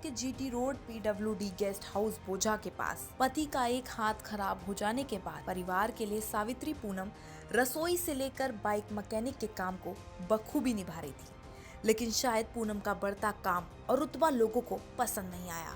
के GT road PWD guest house बोझा के पास पति का एक हाथ खराब हो जाने के बाद परिवार के लिए सावित्री पूनम रसोई से लेकर बाइक मैकेनिक के काम को बखूबी निभा रही थी। लेकिन शायद पूनम का बढ़ता काम और रुतबा लोगों को पसंद नहीं आया।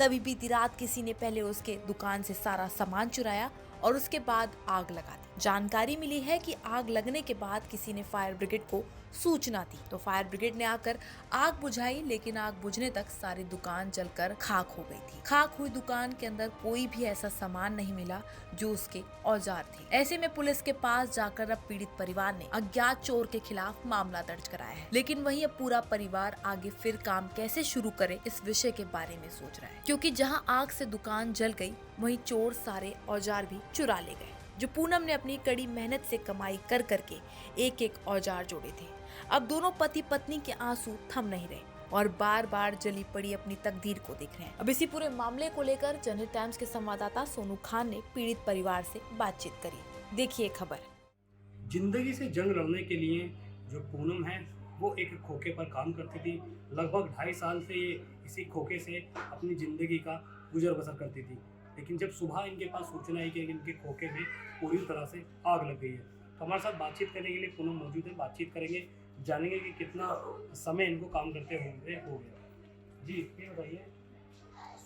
तभी बीती रात किसी ने पहले उसके दुकान से सारा सामान चुराया और उसके बाद आग लगा दी। जानकारी मिली है कि आग लगने के बाद किसी ने फायर ब्रिगेड को सूचना दी तो फायर ब्रिगेड ने आकर आग बुझाई, लेकिन आग बुझने तक सारी दुकान जलकर खाक हो गई थी। खाक हुई दुकान के अंदर कोई भी ऐसा सामान नहीं मिला जो उसके औजार थे। ऐसे में पुलिस के पास जाकर अब पीड़ित परिवार ने अज्ञात चोर के खिलाफ मामला दर्ज कराया है। लेकिन वहीं अब पूरा परिवार आगे फिर काम कैसे शुरू करे इस विषय के बारे में सोच रहा है, क्योंकि जहां आग से दुकान जल गई वहीं चोर सारे औजार भी चुरा ले गए जो पूनम ने अपनी कड़ी मेहनत से कमाई कर करके एक एक औजार जोड़े थे। अब दोनों पति पत्नी के आंसू थम नहीं रहे और बार बार जली पड़ी अपनी तकदीर को देख रहे हैं। अब इसी पूरे मामले को लेकर जनहित टाइम्स के संवाददाता सोनू खान ने पीड़ित परिवार से बातचीत करी। देखिए खबर। जिंदगी से जंग लड़ने के लिए जो पूनम है वो एक खोखे पर काम करती थी। लगभग 2.5 साल से ये इसी खोखे से अपनी ज़िंदगी का गुजर बसर करती थी। लेकिन जब सुबह इनके पास सूचना आई कि इनके खोखे में पूरी तरह से आग लग गई है, तो हमारे साथ बातचीत करने के लिए पूनम मौजूद है। बातचीत करेंगे, जानेंगे कि कितना समय इनको काम करते हुए हो गया। जी ये बताइए,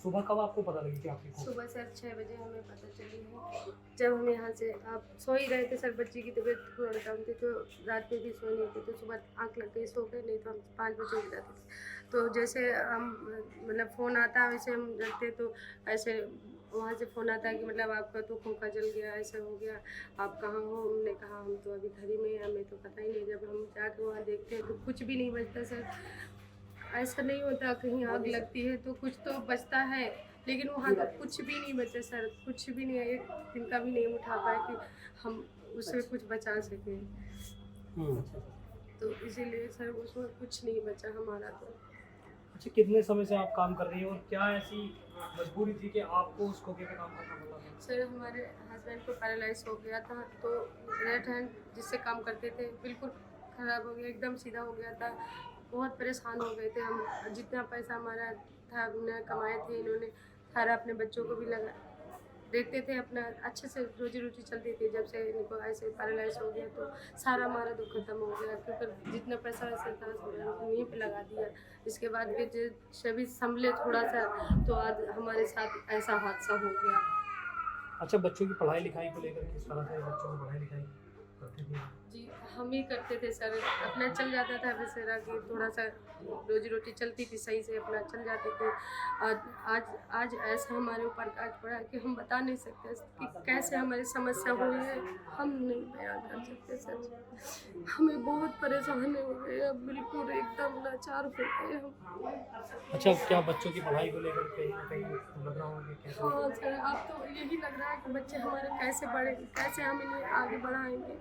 सुबह कब आपको पता लगी कि आपकी खोखे? सुबह सर 6 बजे हमें पता चली है। जब हम यहाँ से आप सो ही रहे थे सर, बच्ची की तबीयत थोड़ा डाउन थी तो रात में भी सो नहीं थी, तो सुबह आँख लग गई, सो गए, नहीं तो हम 5 बजे उठ जाते थे। तो जैसे हम मतलब फ़ोन आता वैसे हम जगते, तो ऐसे वहाँ से फ़ोन आता है कि मतलब आपका तो खोखा जल गया, ऐसा हो गया, आप कहाँ हो? हमने कहा हम तो अभी घर ही में हैं, हमें तो पता ही नहीं। जब हम जाकर वहाँ देखते हैं तो कुछ भी नहीं बचता सर। ऐसा नहीं होता, कहीं आग लगती है तो कुछ तो बचता है, लेकिन वहाँ तो कुछ भी नहीं बचा सर, कुछ भी नहीं। एक दिन का भी नहीं उठा पाए कि हम उसे कुछ बचा सकें। तो इसीलिए सर उसमें कुछ नहीं बचा हमारा। तो अच्छा, कितने समय से आप काम कर रही हैं और क्या ऐसी मजबूरी थी कि आपको उस खोखे पे काम करना पड़ा? सर हमारे हस्बैंड को पैरालाइज हो गया था, तो राइट हैंड जिससे काम करते थे बिल्कुल ख़राब हो गया, एकदम सीधा हो गया था। बहुत परेशान हो गए थे हम। जितना पैसा हमारा था हमने कमाए थे, इन्होंने सारा अपने बच्चों को भी लगा देखते थे, अपना अच्छे से रोजी रोटी चलती थी। जब से इनको ऐसे पैरालाइज हो गया तो सारा हमारा दुख खत्म हो गया, क्योंकि जितना पैसा वैसे था वहीं पे लगा दिया। इसके बाद फिर सभी संभले थोड़ा सा, तो आज हमारे साथ ऐसा हादसा हो गया। अच्छा, बच्चों की पढ़ाई लिखाई को लेकर किस तरह से बच्चों की पढ़ाई लिखाई करती थी? जी हम ही करते थे सर, अपना चल जाता था बेचारा कि थोड़ा सा रोजी रोटी चलती थी, सही से अपना चल जाते थे। और आज ऐसा हमारे ऊपर काट पड़ा कि हम बता नहीं सकते कि कैसे हमारी समस्या हुई है, हम नहीं बयान कर सकते सर। हमें बहुत परेशानी हो गई, अब बिल्कुल एकदम लाचार हो गए हम। अच्छा, क्या बच्चों की पढ़ाई को लेकर कहीं ना कहीं लग रहा होगा कि कैसे? हाँ सर, अब तो यही लग रहा है कि बच्चे हमारे कैसे बढ़ेंगे, कैसे हम इन्हें आगे बढ़ाएंगे,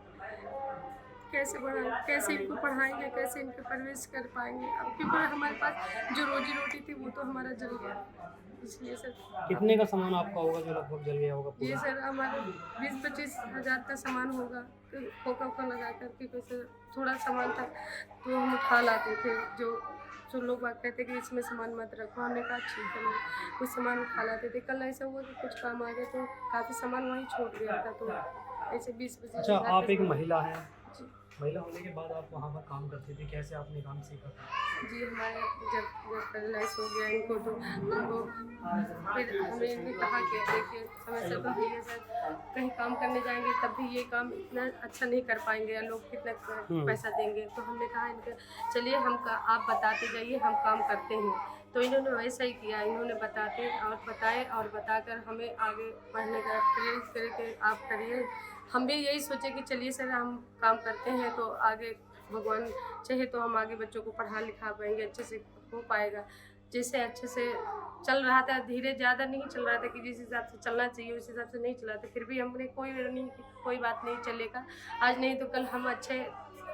कैसे बढ़ाएंगे, कैसे इनको पढ़ाएंगे, कैसे इनके परवरिश कर पाएंगे। अब क्योंकि हमारे पास जो रोजी रोटी थी वो तो हमारा जल गया, इसलिए सर। कितने का सामान आपका होगा जो लगभग जल गया होगा ये पूरा? सर हमारे 20-25 हज़ार का सामान होगा, तो खोखा वोखा लगा करके कैसे थोड़ा सामान था तो हम उठा लाते थे। जो लोग बात कहते कि इसमें सामान मत रखो, हमने कहा ठीक है, कुछ सामान उठा लाते थे। कल ऐसा हुआ कि कुछ काम आ गया तो काफ़ी सामान वहीं छूट गया था, तो ऐसे 20-25 अच्छा, हज़ार आप का एक सामान। महिला हैं, जी महिला होने के बाद आप वहाँ पर काम करती थी, कैसे आपने काम सीखा था? जी हमारे जब पैरालाइज हो गया इनको, तो उनको फिर हमें इन्हें कहा कि देखिए समस्या तो है सर, कहीं काम करने जाएंगे तब भी ये काम इतना अच्छा नहीं कर पाएंगे, या लोग कितना पैसा देंगे। तो हमने कहा इनके चलिए आप बताते जाइए, हम काम करते हैं। तो इन्होंने वैसा ही किया, इन्होंने बताए और बताकर हमें आगे बढ़ने का प्रेरित करे कि आप करिए। हम भी यही सोचे कि चलिए सर हम काम करते हैं तो आगे भगवान चाहे तो हम आगे बच्चों को पढ़ा लिखा पाएंगे, अच्छे से हो पाएगा। जैसे अच्छे से चल रहा था, धीरे ज़्यादा नहीं चल रहा था कि जिस हिसाब से चलना चाहिए उस हिसाब से नहीं चला था, फिर भी हमने कोई बात नहीं, चलेगा आज नहीं तो कल हम अच्छे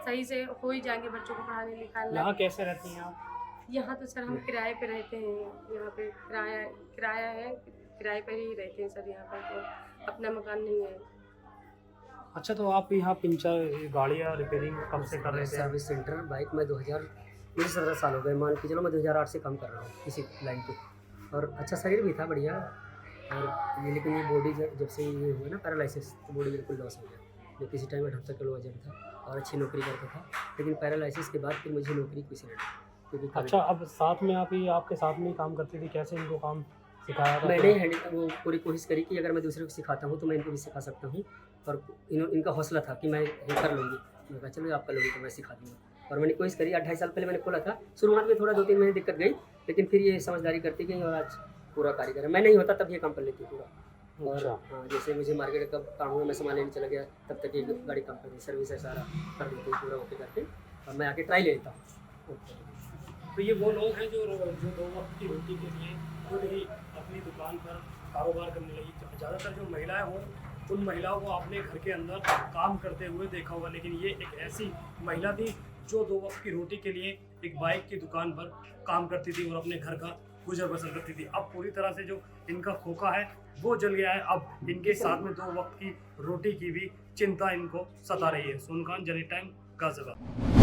सही से हो ही जाएंगे बच्चों को पढ़ाने लिखाने। यहाँ कैसे रहती हैं आप? यहाँ तो सर हम किराए पे रहते हैं, यहाँ पे किराया है, किराए पे ही रहते हैं सर, यहाँ पर तो अपना मकान नहीं है। अच्छा, तो आप यहाँ पंचर गाड़ियाँ रिपेयरिंग कब से कर रहे थे? सर्विस सेंटर बाइक में मुझे 17 साल हो गए, मान के चलो मैं 2008 से काम कर रहा हूँ इसी लाइन पे। और अच्छा शरीर भी था बढ़िया। और ये लेकिन ये बॉडी जब से ये हुआ ना पैरालिसिस, तो बॉडी बिल्कुल लॉस हो गया। मैं किसी टाइम 78 किलो वजन था और अच्छी नौकरी करता था, लेकिन पैरालिसिस के बाद फिर मुझे नौकरी किसी ने नहीं, क्योंकि अच्छा, अब साथ में आप ही आपके साथ में ही काम करती थी, कैसे इनको काम सिखाया था? मैंने वो पूरी कोशिश करी कि अगर मैं दूसरे को सिखाता हूँ तो मैं इनको भी सिखा सकता हूँ। और इनका हौसला था कि मैं ये कर लूँगी। मैं कहा चलो आप कर लोगी तो मैं सिखा दूँगा। और मैंने कोशिश करी। 2.5 साल पहले मैंने खोला था। शुरुआत में थोड़ा 2-3 महीने दिक्कत गई, लेकिन फिर ये समझदारी करती गई और आज पूरा कारीगर है। मैं नहीं होता तब ये काम कर लेती पूरा। और अच्छा। हाँ, जैसे मुझे मार्केट का काम हुआ, मैं सामान लेने चला गया, तब तक ये गाड़ी काम करती, सर्विस है सारा कर देती पूरा ओके करके, और मैं आके ट्राई ले लेता हूँ। तो ये वो लोग हैं जो 2 वक्त की रोटी के लिए खुद ही अपनी दुकान पर कारोबार करने लगी। ज़्यादातर जो महिलाएं हों, उन महिलाओं को आपने घर के अंदर काम करते हुए देखा होगा, लेकिन ये एक ऐसी महिला थी जो 2 वक्त की रोटी के लिए एक बाइक की दुकान पर काम करती थी और अपने घर का गुजर बसर करती थी। अब पूरी तरह से जो इनका खोखा है वो जल गया है। अब इनके साथ में 2 वक्त की रोटी की भी चिंता इनको सता रही है। सोनकान, जनी टाइम, गाजियाबाद।